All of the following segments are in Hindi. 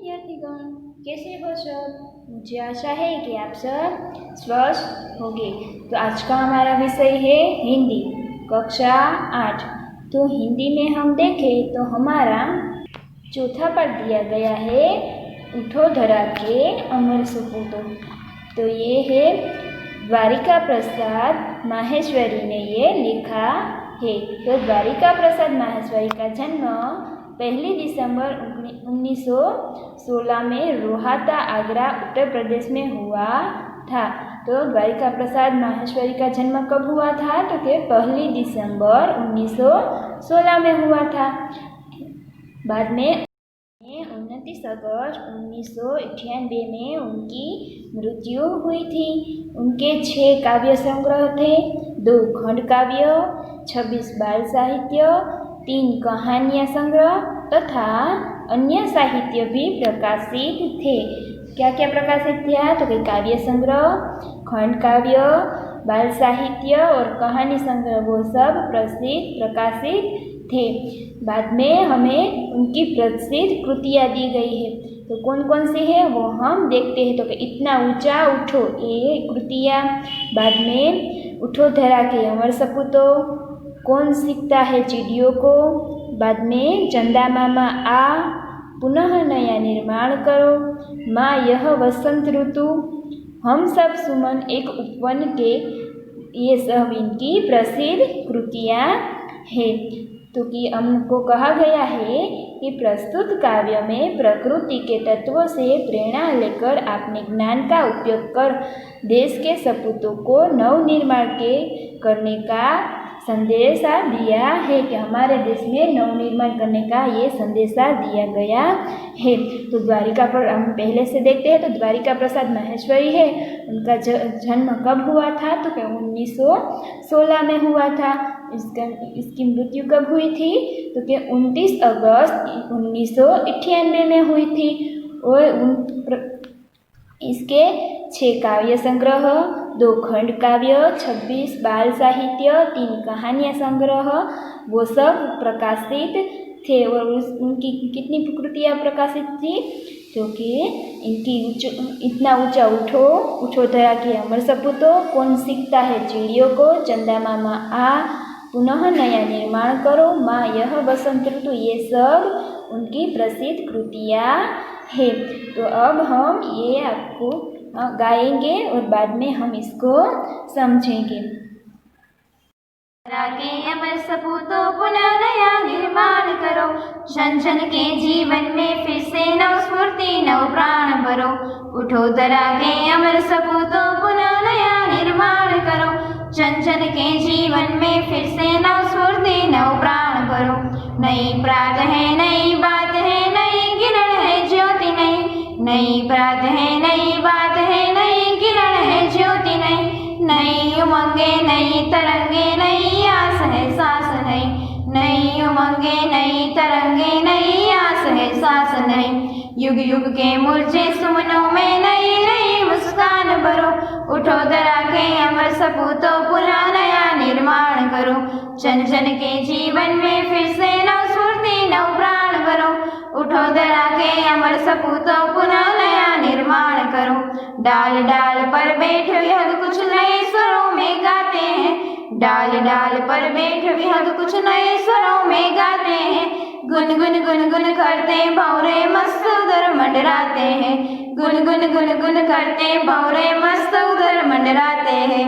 विद्यार्थीगण, कैसे हो सब। मुझे आशा है कि आप सब स्वस्थ होंगे। तो आज का हमारा विषय है हिंदी, कक्षा 8। तो हिंदी में हम देखें तो हमारा चौथा पाठ दिया गया है उठो धरा के अमर सपूतो। तो ये है द्वारिका प्रसाद माहेश्वरी ने ये लिखा है। तो द्वारिका प्रसाद माहेश्वरी का जन्म 1 दिसंबर 1916 में रोहता, आगरा, उत्तर प्रदेश में हुआ था। तो द्वारिका प्रसाद माहेश्वरी का जन्म कब हुआ था? तो कि 1 दिसंबर 1916 में हुआ था। बाद में 29 अगस्त 1998 में उनकी मृत्यु हुई थी। उनके 6 काव्य संग्रह थे, 2 खंड काव्य, 26 बाल साहित्य, 3 कहानियाँ संग्रह तथा अन्य साहित्य भी प्रकाशित थे। क्या क्या प्रकाशित थे? तो कि काव्य संग्रह, खंड काव्य, बाल साहित्य और कहानी संग्रह, वो सब प्रकाशित थे। बाद में हमें उनकी प्रसिद्ध कृतियाँ दी गई है। तो कौन कौन सी है वो हम देखते हैं। तो कि इतना ऊंचा उठो, ये कृतियाँ। बाद में उठो धरा के अमर सपूतो, कौन सीखता है चिड़ियों को। बाद में चंदा मामा आ, पुनः नया निर्माण करो, माँ यह वसंत ऋतु, हम सब सुमन एक उपवन के, ये सब इनकी प्रसिद्ध कृतियाँ हैं। तो कि हमको कहा गया है कि प्रस्तुत काव्य में प्रकृति के तत्वों से प्रेरणा लेकर आपने ज्ञान का उपयोग कर देश के सपूतों को नवनिर्माण करने का संदेशा दिया है। कि हमारे देश में नवनिर्माण करने का ये संदेशा दिया गया है। तो द्वारिका पर हम पहले से देखते हैं। तो द्वारिका प्रसाद माहेश्वरी है, उनका जन्म कब हुआ था? तो 1916 में हुआ था। इसकी मृत्यु कब हुई थी? तो कि 29 अगस्त 1998 में हुई थी। और इसके 6 काव्य संग्रह, 2 खंड काव्य, 26 बाल साहित्य, 3 कहानियाँ संग्रह, वो सब प्रकाशित थे। और उनकी कितनी कृतियाँ प्रकाशित थी? क्योंकि इनकी इतना ऊंचा उठो धरा के अमर सपूतो, कौन सीखता है चिड़ियों को, चंदा मामा आ, पुनः नया निर्माण करो, माँ यह वसंत ऋतु, ये सब उनकी प्रसिद्ध कृतियाँ है। तो अब हम ये आपको गाएंगे और बाद में हम इसको समझेंगे। के अमर सपूतो पुनः नया निर्माण करो, जन जन के जीवन में फिर से नव स्फूर्ति नव प्राण भरो। उठो धरा के अमर सपूतो पुनः नया निर्माण करो, जन जन के जीवन में फिर से नव स्फूर्ति नव प्राण भरो। नई प्रात है, नई बात है, नई किरण है, ज्योति नई, नई प्रात है, नई बात है, नई किरण है, ज्योति नई, नई उमंगे, नई तरंगे, नई आस है, सांस नई, नई उमंगे, नई तरंगे, नई आस है, सांस नई। युग युग के मुरझे सुमनों में नई नई मुस्कान भरो। उठो धरा के अमर सपूतो पुनः नया निर्माण करो, जन जन के जीवन में फिर से नव स्फूर्ति नव प्राण भरो। उठो धरा के अमर सपूतो पुनः नया निर्माण करो। डाल डाल पर बैठ विहग कुछ नए स्वरों में गाते हैं, डाल डाल पर बैठ विहग कुछ नए स्वरों में गाते हैं। गुन गुन गुन गुन करते भौरे मस्त उधर मंडराते हैं, गुन गुन गुन गुन करते भौरे मस्त उधर मंडराते हैं।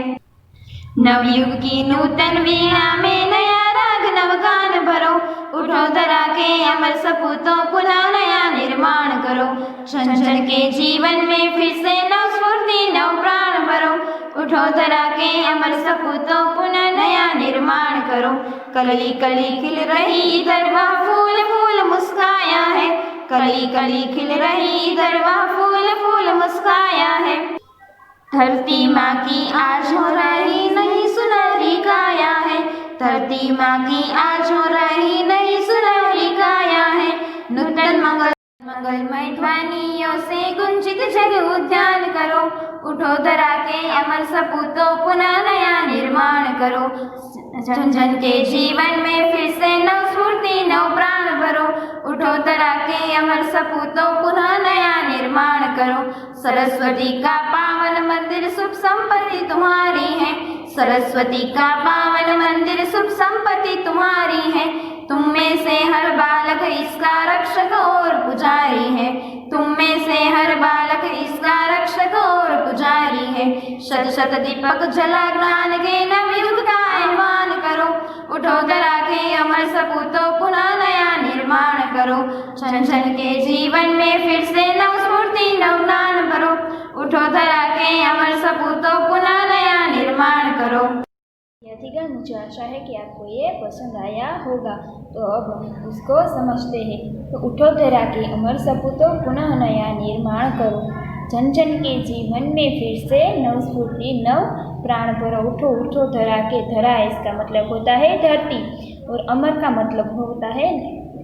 नवयुग की नूतन वीणा में नया राग नवगान भरो। उठो धरा के अमर सपूतो पुनः नया निर्माण करो, जन जन के जीवन में फिर से नव स्फूर्ति नव प्राण भरो। उठो धरा के अमर सपूतो पुनः नया निर्माण करो। कली कली खिल रही इधर वह फूल फूल मुस्काया है, कली कली खिल रही इधर वह फूल फूल मुस्काया है। धरती माँ की आज हो रही नई सुनहरी काया है, धरती माँ की आज हो रही नई सुनहरी काया है। नूतन मंगलमय ध्वनियों से गुंजित जग उद्यान करो। उठो धरा के अमर सपूतो पुनः नया निर्माण करो, जन जन के जीवन में फिर से नव स्फूर्ति नव प्राण भरो। उठो तरा के अमर सपूतों पुनः नया निर्माण करो। सरस्वती का पावन मंदिर सुख संपत्ति तुम्हारी है। सरस्वती का पावन मंदिर सुख संपत्ति तुम्हारी है। तुम में से हर बालक इसका रक्षक और पुजारी है। तुम में से हर बालक इसका रक्षक और पुजारी है। शत शत दीपक जला ज्ञान के नवयुग का आह्वान करो। उठो धरा के अमर सपूतों पुनः नया निर्माण करो। जन जन के जीवन में फिर से नव स्फूर्ति नव ज्ञान भरो। उठो धरा के अमर सपूतों पुनः नया निर्माण करो। विद्यार्थीगण, मुझे आशा है कि आपको ये पसंद आया होगा। तो अब हम उसको समझते हैं। तो उठो धरा के अमर सपूतों पुनः नया निर्माण करो। जन जन के जीवन में फिर से नव स्फूर्ति नव प्राण भरो। उठो उठो धरा के, धरा इसका मतलब होता है धरती, और अमर का मतलब होता है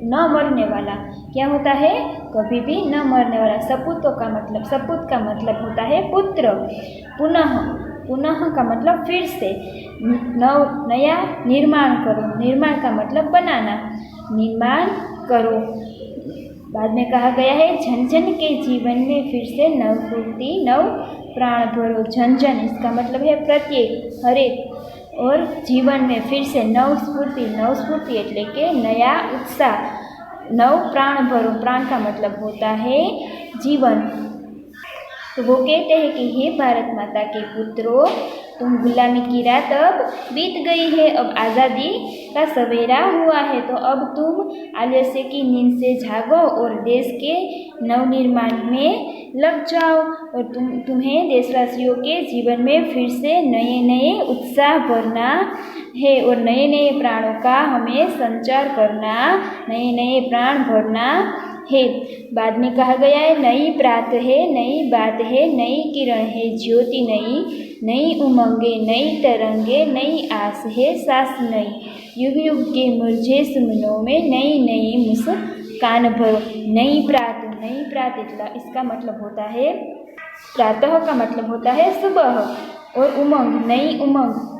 न मरने वाला। क्या होता है? कभी भी न मरने वाला। सपूतों का मतलब, सपूत का मतलब होता है पुत्र। पुनः, पुनः का मतलब फिर से। नव नया निर्माण करो। निर्माण का मतलब बनाना। निर्माण करो। बाद में कहा गया है झन झन के जीवन में फिर से नव स्फूर्ति नव प्राण भरो। झन झन इसका मतलब है प्रत्येक, हरेक, और जीवन में फिर से नव स्फूर्ति, नव स्फूर्ति એટલે કે नया उत्साह, नव प्राण भरो। प्राण का मतलब होता है जीवन। तो वो कहते हैं कि हे भारत माता के पुत्रों, तुम गुलामी की रात अब बीत गई है, अब आज़ादी का सवेरा हुआ है। तो अब तुम आलस्य की नींद से जागो और देश के नवनिर्माण में लग जाओ। और तुम्हें देशवासियों के जीवन में फिर से नए नए उत्साह भरना है और नए नए प्राणों का हमें संचार करना, नए नए प्राण भरना है। बाद में कहा गया है नई प्रात है, नई बात है, नई किरण है, ज्योति नई, नई उमंगे, नई तरंगे, नई आस है, सांस नई। युग युग के मुरझे सुमनों में नई नई मुस्कान भरो। नई प्रात, नई प्रात इसका मतलब होता है प्रातः का मतलब होता है सुबह, और उमंग, नई उमंग,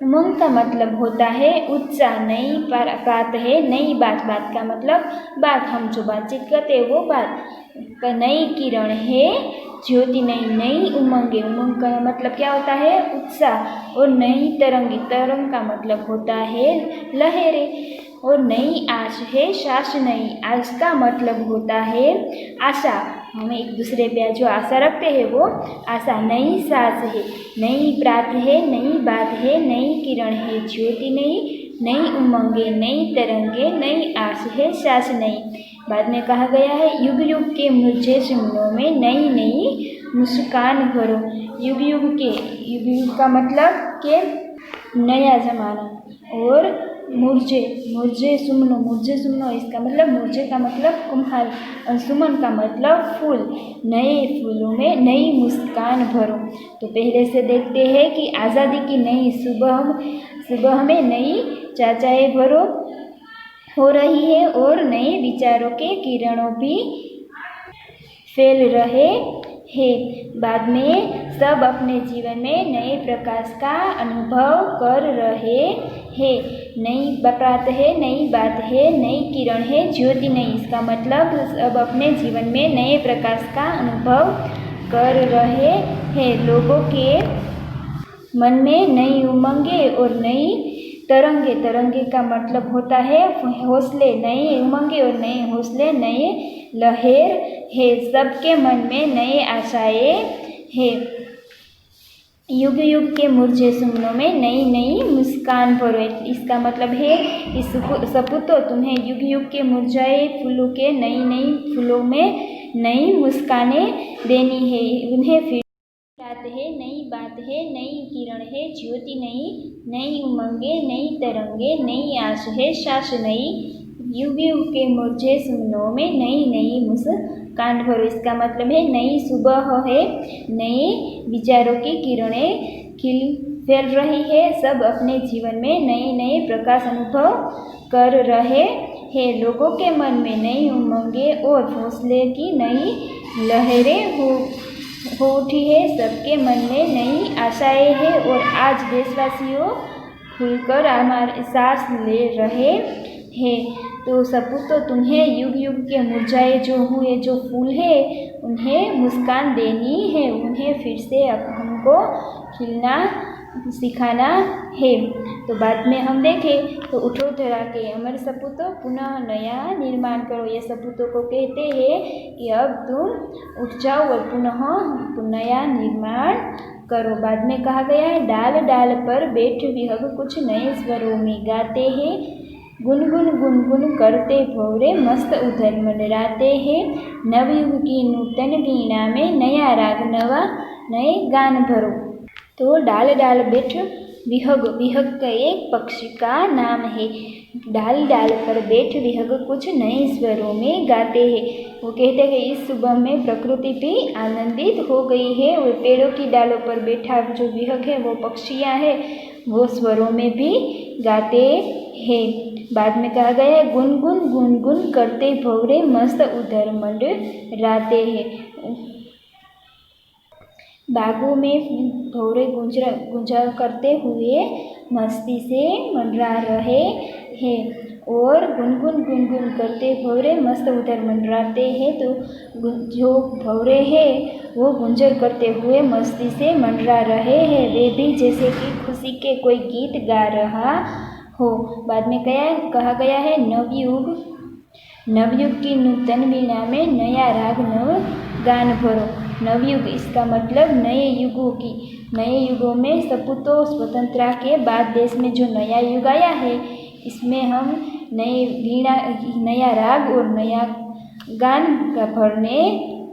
उमंग का मतलब होता है उत्साह। नई बात है, नई बात, बात का मतलब बात, हम जो बातचीत करते हैं वो बात। नई किरण है, ज्योति नई, नई उमंगे, उमंग का मतलब क्या होता है उत्साह। और नई तरंगी, तरंग का मतलब होता है लहरें। और नई आश है, सांस नई, आश का मतलब होता है आशा। हमें एक दूसरे पे जो आशा रखते हैं वो आशा। नई सांस है, नई प्रात है, नई बात है, नई किरण है, ज्योति नई, नई उमंगे, नई तरंगे, नई आश है, सांस नई। बाद में कहा गया है युग युग के मुरझे सुमनों में नई नई मुस्कान भरो। युग युग के, युग युग का मतलब के नया जमाना। और मुरझे, मुरझे सुमनो, मुरझे सुमनो इसका मतलब, मुरझे का मतलब कुम्हार, और सुमन का मतलब फूल। नए फूलों में नई मुस्कान भरो। तो पहले से देखते हैं कि आज़ादी की नई सुबह में नई चाचाएँ भरो हो रही है, और नए विचारों के किरणों भी फैल रहे हैं। बाद में सब अपने जीवन में नए प्रकाश का अनुभव कर रहे हैं। नई प्रात है, नई बात है, नई किरण है, ज्योति नई, इसका मतलब सब अपने जीवन में नए प्रकाश का अनुभव कर रहे हैं। लोगों के मन में नई उमंगे और नई तरंगे, तरंगे का मतलब होता है हौसले। नए उमंगे और नए हौसले, नए लहर है। सबके मन में नए आशाएं हैं। युग युग के मुरझे सुमनों में नई नई मुस्कान भरो। इसका मतलब है कि सपूतों, तुम्हें युग युग के मुरझाए फूलों के नई नई फूलों में नई मुस्कानें देनी है। उन्हें फिर रात है, नई बात है, नई किरण है, ज्योति नई, नई उमंगे, नई तरंगे, नई आश है, सांस नई। युग युग के मुरझे सुमनों में नई नई मुस्कान भरो। इसका मतलब है नई सुबह है, नए विचारों की किरणें फैल रही है। सब अपने जीवन में नए नए प्रकाश अनुभव कर रहे हैं। लोगों के मन में नई उमंगे और हौसले की नई लहरें हो उठी है। सबके मन में नई आशाएं हैं। और आज देशवासियों खुलकर हमारे सांस ले रहे हैं। तो सपूतों, तुम्हें युग युग के मुरझाए जो हुए जो फूल है उन्हें मुस्कान देनी है, उन्हें फिर से हमको खिलना सिखाना है। तो बाद में हम देखें तो उठो धरा के अमर सपूतों पुनः नया निर्माण करो। ये सपूतों को कहते हैं कि अब तुम उठ जाओ और पुनः नया निर्माण करो। बाद में कहा गया है, डाल डाल पर बैठ विहग कुछ नए स्वरों में गाते हैं, गुनगुन गुनगुन करते भौरे मस्त उधर मंडराते हैं, नवयुग की नूतन वीणा में नया राग नवा नए गान भरो। तो डाल डाल बैठ विहग, विहग का एक पक्षी का नाम है। डाल डाल पर बैठ विहग कुछ नए स्वरों में गाते हैं। वो कहते हैं कि इस सुबह में प्रकृति भी आनंदित हो गई है और पेड़ों की डालों पर बैठा जो विहग है वो पक्षियाँ हैं वो स्वरों में भी गाते हैं। बाद में कहा गया है, गुनगुन गुनगुन करते भौरे मस्त उधर मंडराते हैं। बागों में भौरे गुंजा करते हुए मस्ती से मंडरा रहे हैं और गुनगुन गुनगुन करते भौरे मस्त उधर मंडराते हैं। तो जो भौरे हैं वो गुंजर करते हुए मस्ती से मंडरा रहे हैं, वे भी जैसे कि खुशी के कोई गीत गा रहा हो। बाद में कहा गया है, नवयुग नवयुग की नूतन वीणा में नया राग नव गान भरो। नवयुग इसका मतलब नए युगों की, नए युगों में सपूतों स्वतंत्रता के बाद देश में जो नया युग आया है इसमें हम नए वीणा नया राग और नया गान का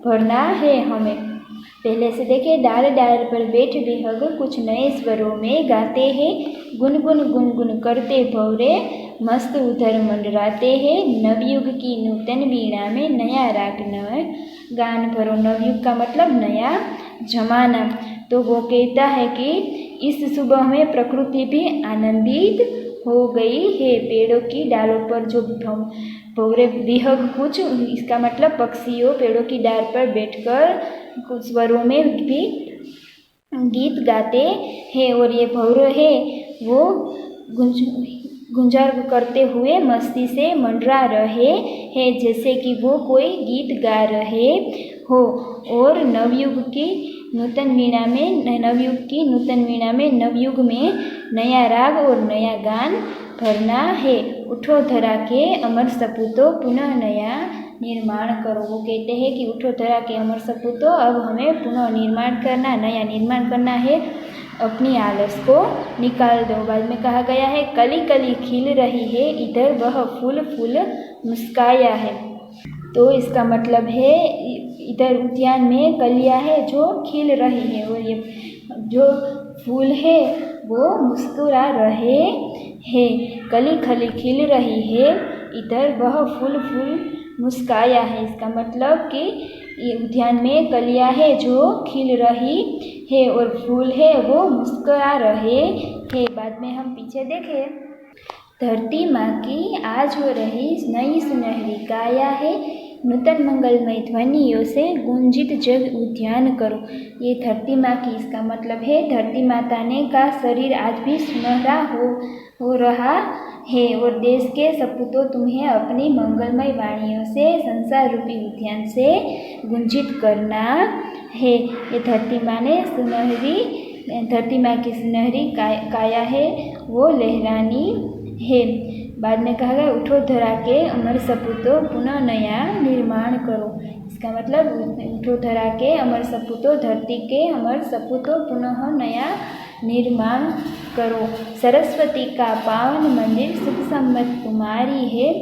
भरना है हमें। पहले से देखें, डाल डाल पर बैठ विहग कुछ नए स्वरों में गाते हैं, गुनगुन गुनगुन करते भौरे मस्त उधर मंडराते हैं, नवयुग की नूतन वीणा में नया राग नव गान भरो। नवयुग का मतलब नया जमाना। तो वो कहता है कि इस सुबह में प्रकृति भी आनंदित हो गई है। पेड़ों की डालों पर जो भौरे विहग कुछ, इसका मतलब पक्षियों पेड़ों की डाल पर बैठकर कुछ स्वरों में भी गीत गाते हैं और ये भौरे है वो गुंजार करते हुए मस्ती से मंडरा रहे हैं जैसे कि वो कोई गीत गा रहे हो। और नवयुग की नूतन वीणा में नवयुग में नया राग और नया गान भरना है। उठो धरा के अमर सपूतों पुनः नया निर्माण करो। वो कहते हैं कि उठो धरा के अमर सपूतों, अब हमें पुनः निर्माण करना, नया निर्माण करना है, अपनी आलस को निकाल दो। बाद में कहा गया है, कली कली खिल रही है इधर वह फूल फूल मुस्काया है। तो इसका मतलब है इधर उद्यान में कलियां है जो खिल रही है और ये जो फूल है वो मुस्कुरा रहे हैं। कली खली खिल रही है इधर वह फूल फूल मुस्काया है। इसका मतलब कि ये उद्यान में कलियां है जो खिल रही है और फूल है वो मुस्कुरा रहे हैं। बाद में हम पीछे देखें, धरती माँ की आज हो रही नई सुनहरी काया है, नूतन मंगलमय ध्वनियों से गुंजित जग उद्यान करो। ये धरती माँ की, इसका मतलब है धरती माता ने का शरीर आज भी सुनहरा हो रहा है और देश के सपूतों तुम्हें अपनी मंगलमय वाणियों से संसार रूपी उद्यान से गुंजित करना है। ये धरती माँ की सुनहरी काया है वो लहरानी है। बाद में कहा गया, उठो धरा के अमर सपूतों पुनः नया निर्माण करो। इसका मतलब उठो धरा के अमर सपूतों, धरती के अमर सपूतों पुनः नया निर्माण करो। सरस्वती का पावन मंदिर सुख सम्मत तुम्हारी है,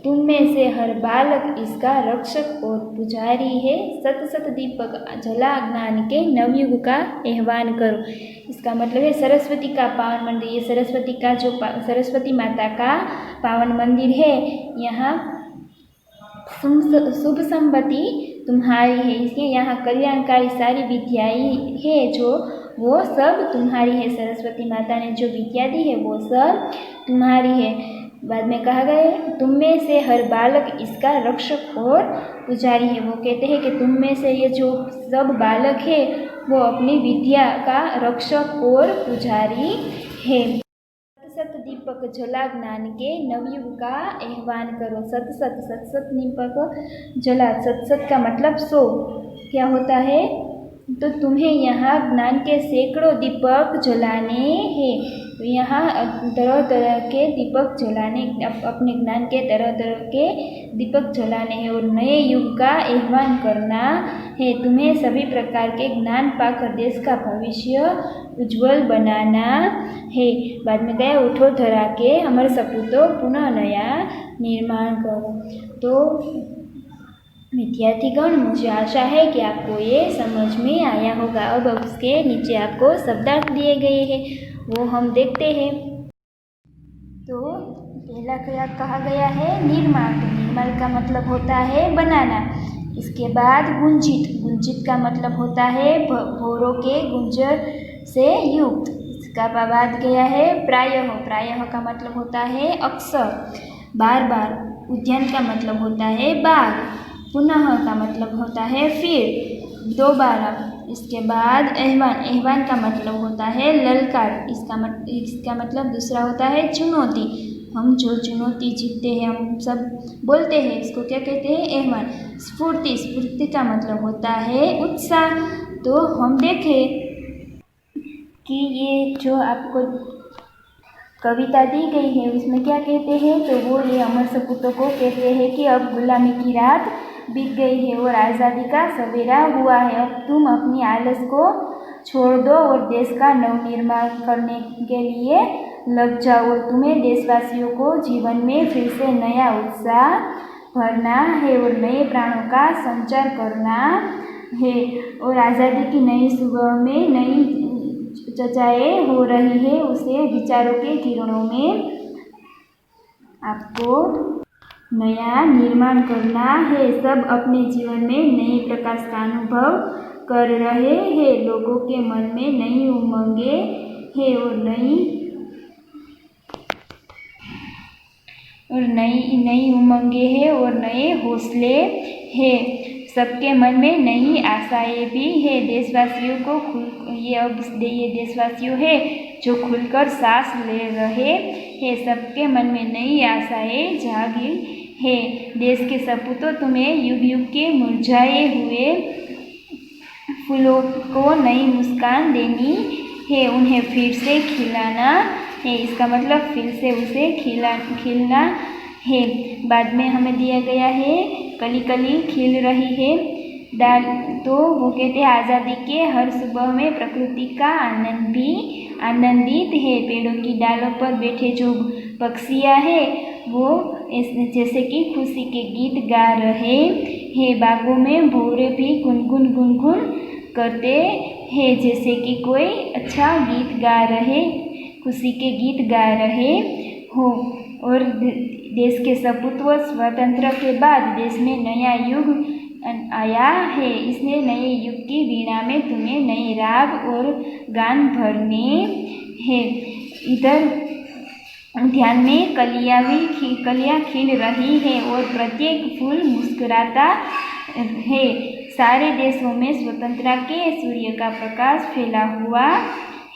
तुम में से हर बालक इसका रक्षक और पुजारी है। सत सत दीपक जला ज्ञान के नवयुग का आह्वान करो। इसका मतलब है सरस्वती का पावन मंदिर, ये सरस्वती माता का पावन मंदिर है, यहाँ शुभ संपत्ति तुम्हारी है, इसलिए यहाँ कल्याणकारी सारी विद्याएं है जो वो सब तुम्हारी है। सरस्वती माता ने जो विद्या दी है वो सब तुम्हारी है। बाद में कहा गया, तुम में से हर बालक इसका रक्षक और पुजारी है। वो कहते हैं कि तुम में से ये जो सब बालक है वो अपनी विद्या का रक्षक और पुजारी है। दीपक जला ज्ञान के नवयुग का आह्वान करो। सत सत सत सत दीपक जला, सत सत का मतलब 100 क्या होता है? तो तुम्हें यहाँ ज्ञान के सैकड़ों दीपक जलाने हैं। तो यहाँ तरह तरह के दीपक जलाने, अपने ज्ञान के तरह तरह के दीपक जलाने हैं और नए युग का आह्वान करना है। तुम्हें सभी प्रकार के ज्ञान पाकर देश का भविष्य उज्जवल बनाना है। बाद में कहा, उठो धरा के अमर सपूतों पुनः नया निर्माण करो। तो विद्यार्थीगण, मुझे आशा है कि आपको ये समझ में आया होगा। अब उसके नीचे आपको शब्दार्थ दिए गए हैं, वो हम देखते हैं। तो पहला क्या कहा गया है? निर्माण। तो निर्माण का मतलब होता है बनाना। इसके बाद गुंजित, गुंजित का मतलब होता है भौरों के गुंजर से युक्त। इसका बाद गया है प्रायः, प्रायः का मतलब होता है अक्सर। बार बार, उद्यान का मतलब होता है बाग। पुनः का मतलब होता है फिर, दोबारा। इसके बाद आह्वान, आह्वान का मतलब होता है ललकार। इसका मतलब दूसरा होता है चुनौती। हम जो चुनौती जीतते हैं, हम सब बोलते हैं, इसको क्या कहते हैं? आह्वान। स्फूर्ति, स्फूर्ति का मतलब होता है उत्साह। तो हम देखें कि ये जो आपको कविता दी गई है उसमें क्या कहते हैं? तो वो ये अमर सपूतों को कहते हैं कि अब गुलामी की रात बीत गई है और आज़ादी का सवेरा हुआ है। अब तुम अपनी आलस को छोड़ दो और देश का नवनिर्माण करने के लिए लग जाओ। और तुम्हें देशवासियों को जीवन में फिर से नया उत्साह भरना है और नए प्राणों का संचार करना है। और आज़ादी की नई सुबह में नई चर्चाएँ हो रही है, उसे विचारों के किरणों में आपको नया निर्माण करना है। सब अपने जीवन में नए प्रकाश का अनुभव कर रहे हैं। लोगों के मन में नई उमंगें हैं और नई उमंगें हैं और नए हौसले हैं। सबके मन में नई आशाएं भी है। देशवासियों को ये देशवासियों है जो खुलकर सांस ले रहे हैं। सबके मन में नई आशाएं जागी है। देश के सपूतों, तुम्हें युग युग के मुरझाए हुए फूलों को नई मुस्कान देनी है, उन्हें फिर से खिलाना है। इसका मतलब फिर से उसे खिलना है। बाद में हमें दिया गया है कली कली खिल रही है डाल। तो वो कहते हैं आज़ादी के हर सुबह में प्रकृति का आनंद भी आनंदित है। पेड़ों की डालों पर बैठे जो पक्षियाँ हैं वो जैसे कि खुशी के गीत गा रहे हैं। बागों में भौरे भी गुनगुन करते हैं जैसे कि कोई अच्छा गीत गा रहे, खुशी के गीत गा रहे हो। और देश के सपूतों, स्वतंत्र के बाद देश में नया युग आया है। इसने नए युग की वीणा में तुम्हें नए राग और गान भरने हैं। इधर ध्यान में कलियाँ खिल रही है और प्रत्येक फूल मुस्कुराता है। सारे देशों में स्वतंत्रता के सूर्य का प्रकाश फैला हुआ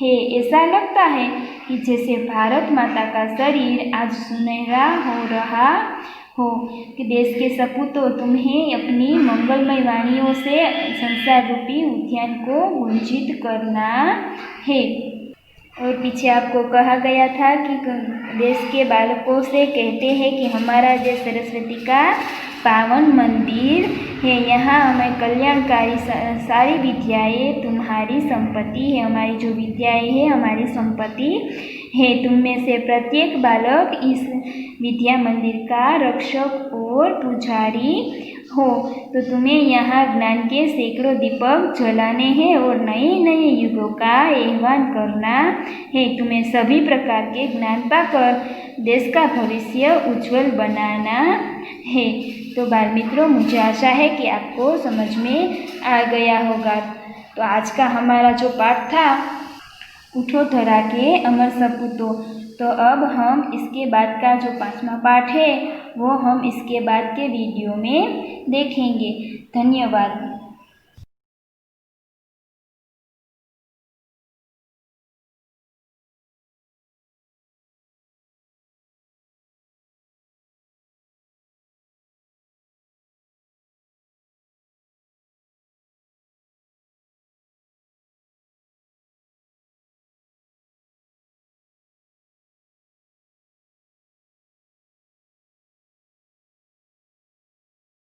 है। ऐसा लगता है कि जैसे भारत माता का शरीर आज सुनहरा हो रहा हो। कि देश के सपूतों, तुम्हें अपनी मंगलमय वाणियों से संसार रूपी उद्यान को गुंजित करना है। और पीछे आपको कहा गया था कि देश के बालकों से कहते हैं कि हमारा देश सरस्वती का पावन मंदिर है। यहाँ हमें कल्याणकारी सारी विद्याएँ तुम्हारी संपत्ति है। हमारी जो विद्याएँ हैं हमारी संपत्ति है। तुम में से प्रत्येक बालक इस विद्या मंदिर का रक्षक और पुजारी हो। तो तुम्हें यहाँ ज्ञान के सैकड़ों दीपक जलाने हैं और नए नए युगों का आह्वान करना है। तुम्हें सभी प्रकार के ज्ञान पाकर देश का भविष्य उज्जवल बनाना है। तो बाल मित्रों, मुझे आशा है कि आपको समझ में आ गया होगा। तो आज का हमारा जो पाठ था, उठो धरा के अमर सपूतों, तो अब हम इसके बाद का जो 5वां पाठ है वो हम इसके बाद के वीडियो में देखेंगे। धन्यवाद।